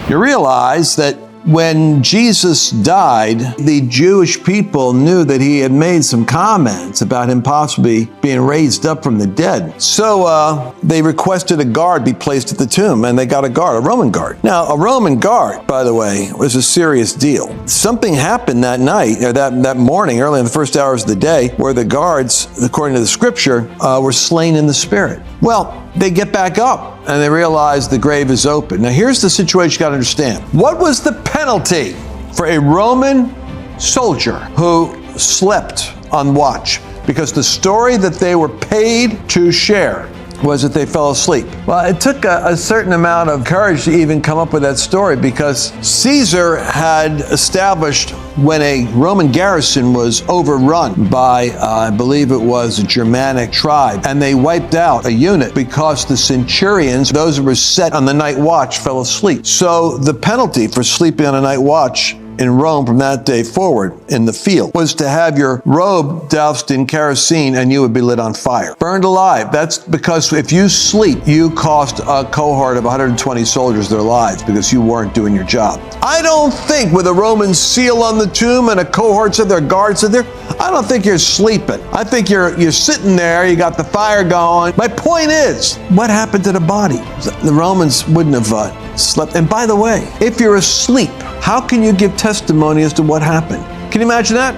You realize that when Jesus died, the Jewish people knew that he had made some comments about him possibly being raised up from the dead. So they requested a guard be placed at the tomb, and they got a guard, a Roman guard. Now, a Roman guard, by the way, was a serious deal. Something happened that night, or that morning, early in the first hours of the day, where the guards, according to the scripture, were slain in the spirit. Well, they get back up and they realize the grave is open. Now, here's the situation you got to understand. What was the penalty for a Roman soldier who slept on watch? Because the story that they were paid to share was that they fell asleep. Well, it took a certain amount of courage to even come up with that story, because Caesar had established, when a Roman garrison was overrun by, I believe it was a Germanic tribe, and they wiped out a unit because the centurions, those who were set on the night watch, fell asleep. So the penalty for sleeping on a night watch in Rome from that day forward in the field was to have your robe doused in kerosene and you would be lit on fire, burned alive. That's because if you sleep, you cost a cohort of 120 soldiers their lives because you weren't doing your job. I don't think with a Roman seal on the tomb and a cohort of their guards in there, I don't think you're sleeping. I think you're sitting there, you got the fire going. My point is, what happened to the body? The Romans wouldn't have slept. And by the way, if you're asleep, how can you give testimony as to what happened? Can you imagine that?